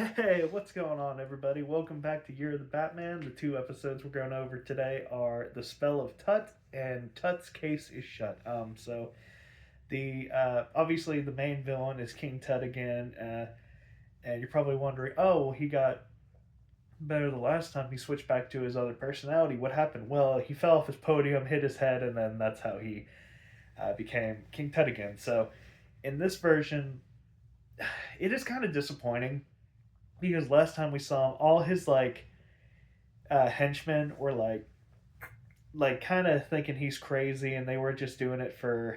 Hey, what's going on, everybody? Welcome back to Year of the Batman. The two episodes we're going over today are The Spell of Tut and Tut's Case is Shut. The obviously the main villain is King Tut again, and you're probably wondering, oh, well, he got better the last time he switched back to his other personality. What happened? Well, he fell off his podium, hit his head, and then that's how he became King Tut again. So in this version, it is kind of disappointing because last time we saw him, all his henchmen were like kind of thinking he's crazy, and they were just doing it to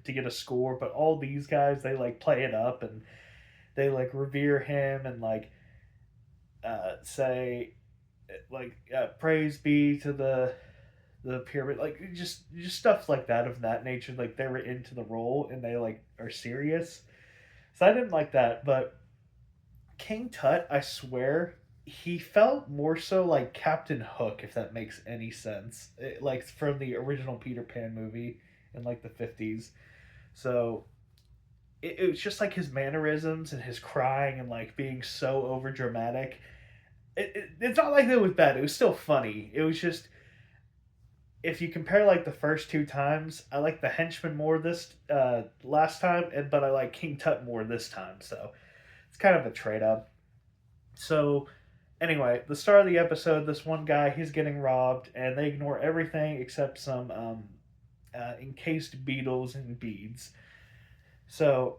get a score. But all these guys, they like play it up, and they like revere him, and like say praise be to the pyramid, like just stuff like that of that nature. Like they were into the role, and they like are serious. So I didn't like that, but King Tut, I swear, he felt more so like Captain Hook, if that makes any sense. Like from the original Peter Pan movie in like the 50s. So it was just like his mannerisms and his crying and like being so over dramatic. It's not like it was bad. It was still funny. It was just, if you compare like the first two times, I like the henchman more this last time, but I like King Tut more this time. So it's kind of a trade up. So anyway, the start of the episode, this one guy, he's getting robbed, and they ignore everything except some encased beetles and beads. So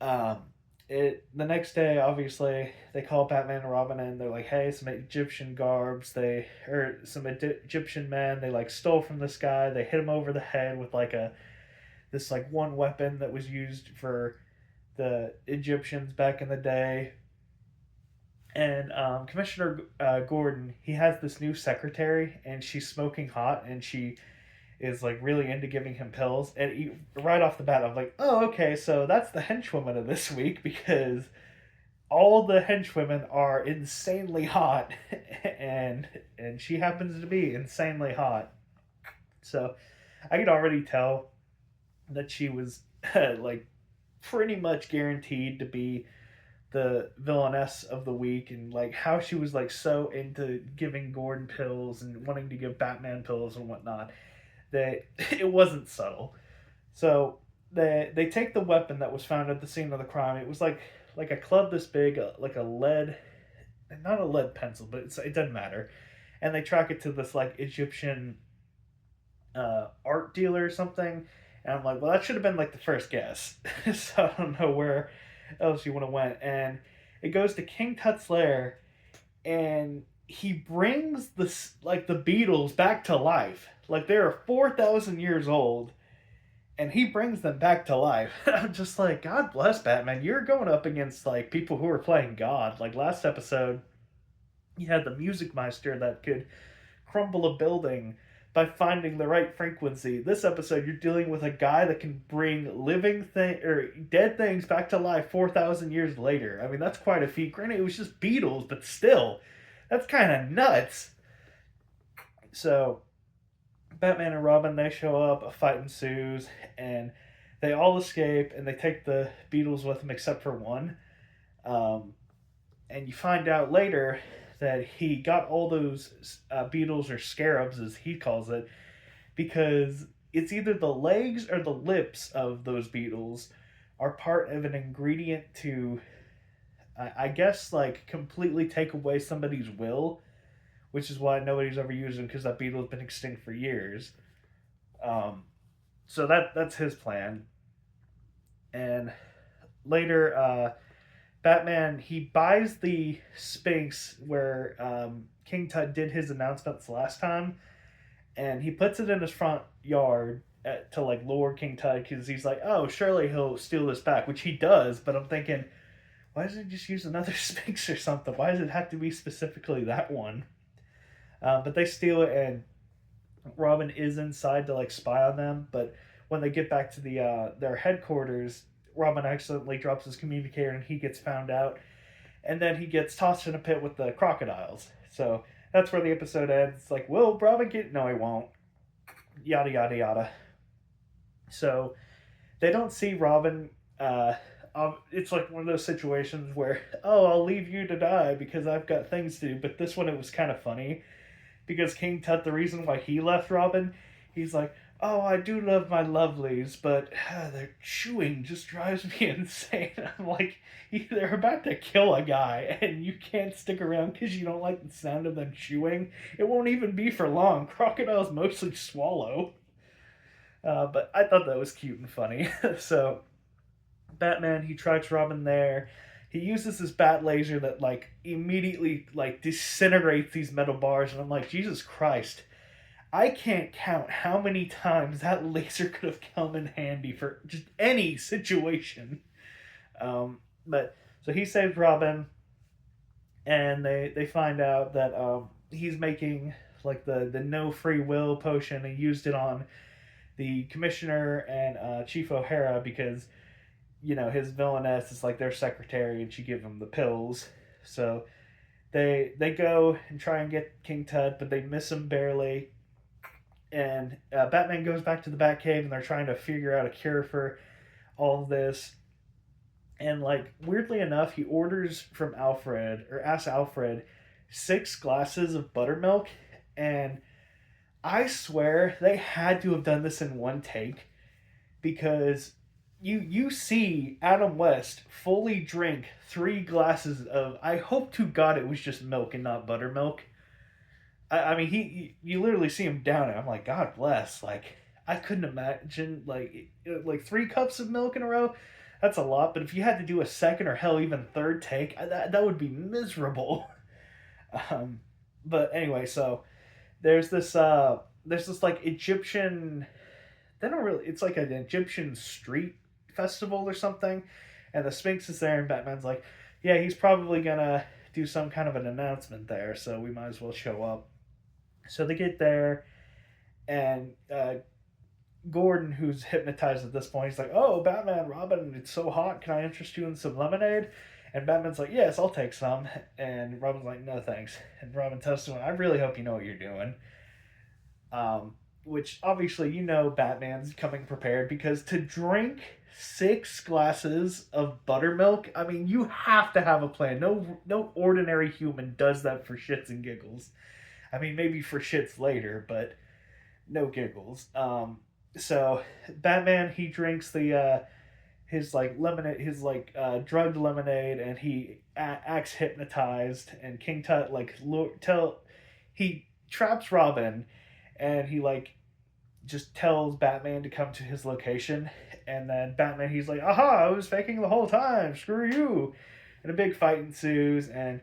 um, the next day, obviously, they call Batman and Robin, and they're like, "Hey, some Egyptian garbs, some Egyptian men, they like stole from this guy. They hit him over the head with like a this like one weapon that was used for the Egyptians back in the day." And Commissioner Gordon, he has this new secretary, and she's smoking hot, and she is like really into giving him pills. And right off the bat, I'm like, oh, okay, so that's the henchwoman of this week because all the henchwomen are insanely hot, and she happens to be insanely hot. So I could already tell that she was like pretty much guaranteed to be the villainess of the week, and like how she was like so into giving Gordon pills and wanting to give Batman pills and whatnot that it wasn't subtle. So they take the weapon that was found at the scene of the crime. It was like a club this big, like a lead, not a lead pencil, but it doesn't matter. And they track it to this like Egyptian art dealer or something. And I'm like, well, that should have been like the first guess. So I don't know where else you would have went. And it goes to King Tut's lair, and he brings the Beatles back to life. Like they are 4,000 years old, and he brings them back to life. I'm just like, God bless Batman. You're going up against like people who are playing God. Like last episode, you had the Music Meister that could crumble a building by finding the right frequency. This episode, you're dealing with a guy that can bring living thing or dead things back to life 4,000 years later. I mean, that's quite a feat. Granted, it was just Beatles, but still, that's kind of nuts. So, Batman and Robin, they show up, a fight ensues, and they all escape, and they take the Beatles with them except for one. Um, and you find out later that he got all those beetles or scarabs, as he calls it, because it's either the legs or the lips of those beetles are part of an ingredient to, I guess, like completely take away somebody's will, which is why nobody's ever used them because that beetle has been extinct for years. Um, so that's his plan. And later, Batman, he buys the Sphinx where King Tut did his announcements last time, and he puts it in his front yard to like lure King Tut because he's like, oh, surely he'll steal this back, which he does. But I'm thinking, why doesn't he just use another Sphinx or something? Why does it have to be specifically that one? But they steal it, and Robin is inside to like spy on them. But when they get back to their headquarters, Robin accidentally drops his communicator, and he gets found out, and then he gets tossed in a pit with the crocodiles. So that's where the episode ends. It's like, will Robin get? No, he won't. Yada yada yada. So they don't see Robin it's like one of those situations where, oh, I'll leave you to die because I've got things to do. But this one, it was kind of funny because King Tut, the reason why he left Robin, he's like, oh, I do love my lovelies, but their chewing just drives me insane. I'm like, they're about to kill a guy, and you can't stick around because you don't like the sound of them chewing. It won't even be for long. Crocodiles mostly swallow. But I thought that was cute and funny. So Batman, he tracks Robin there. He uses this bat laser that like immediately like disintegrates these metal bars, and I'm like, Jesus Christ. I can't count how many times that laser could have come in handy for just any situation. But so he saved Robin, and they find out that he's making like the no free will potion. He used it on the commissioner and Chief O'Hara because his villainess is like their secretary, and she gives him the pills. So they go and try and get King Tut, but they miss him barely. And Batman goes back to the Batcave, and they're trying to figure out a cure for all of this. And like weirdly enough, he orders from Alfred, or asks Alfred, 6 glasses of buttermilk, and I swear they had to have done this in one take because you see Adam West fully drink 3 glasses of. I hope to God it was just milk and not buttermilk. I mean, you literally see him down it. I'm like, God bless. Like, I couldn't imagine like 3 cups of milk in a row. That's a lot. But if you had to do a second or hell even third take, that would be miserable. But anyway, so there's this like Egyptian. They don't really. It's like an Egyptian street festival or something, and the Sphinx is there, and Batman's like, yeah, he's probably gonna do some kind of an announcement there, so we might as well show up. So they get there, and Gordon, who's hypnotized at this point, he's like, "Oh, Batman, Robin, it's so hot. Can I interest you in some lemonade?" And Batman's like, "Yes, I'll take some." And Robin's like, "No, thanks." And Robin tells him, "I really hope you know what you're doing." Which obviously Batman's coming prepared because to drink 6 glasses of buttermilk, I mean, you have to have a plan. No ordinary human does that for shits and giggles. I mean, maybe for shits later, but no giggles. So Batman, he drinks the his like lemonade, his like drugged lemonade, and he acts hypnotized. And King Tut like he traps Robin, and he like just tells Batman to come to his location. And then Batman, he's like, "Aha! I was faking the whole time. Screw you!" And a big fight ensues, and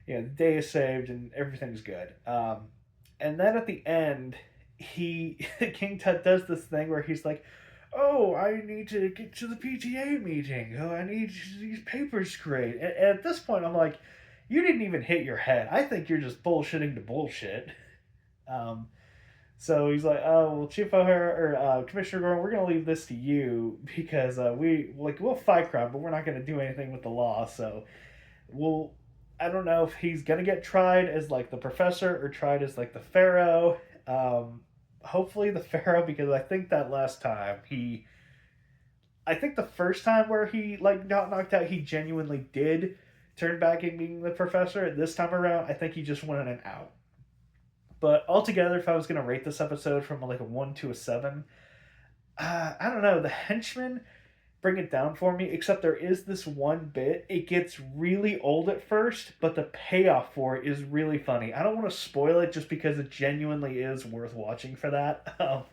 the day is saved, and everything's good. And then at the end, King Tut does this thing where he's like, "Oh, I need to get to the PTA meeting. Oh, I need these papers straight." And at this point, I'm like, "You didn't even hit your head. I think you're just bullshitting the bullshit." So he's like, "Oh, well, Chief O'Hara or Commissioner Gordon, we're gonna leave this to you because we'll fight crime, but we're not gonna do anything with the law. So we'll." I don't know if he's gonna get tried as like the professor or tried as like the Pharaoh. Hopefully the Pharaoh, because I think that last time I think the first time where he like got knocked out, he genuinely did turn back and being the professor. This time around, I think he just went in and out. But altogether, if I was gonna rate this episode from like a 1 to a 7, I don't know. The henchmen bring it down for me, except there is this one bit. It gets really old at first, but the payoff for it is really funny. I don't want to spoil it just because it genuinely is worth watching for that.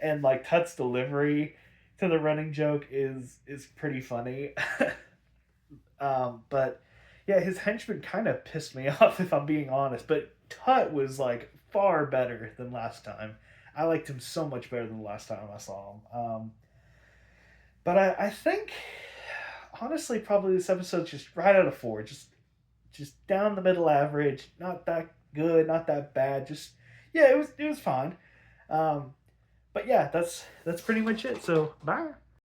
And like Tut's delivery to the running joke is pretty funny. But yeah, his henchman kind of pissed me off if I'm being honest. But Tut was like far better than last time. I liked him so much better than the last time I saw him. But I think, honestly, probably this episode's just right out of 4. Just down the middle average. Not that good, not that bad. Just, yeah, it was fine. But yeah, that's pretty much it. So, bye.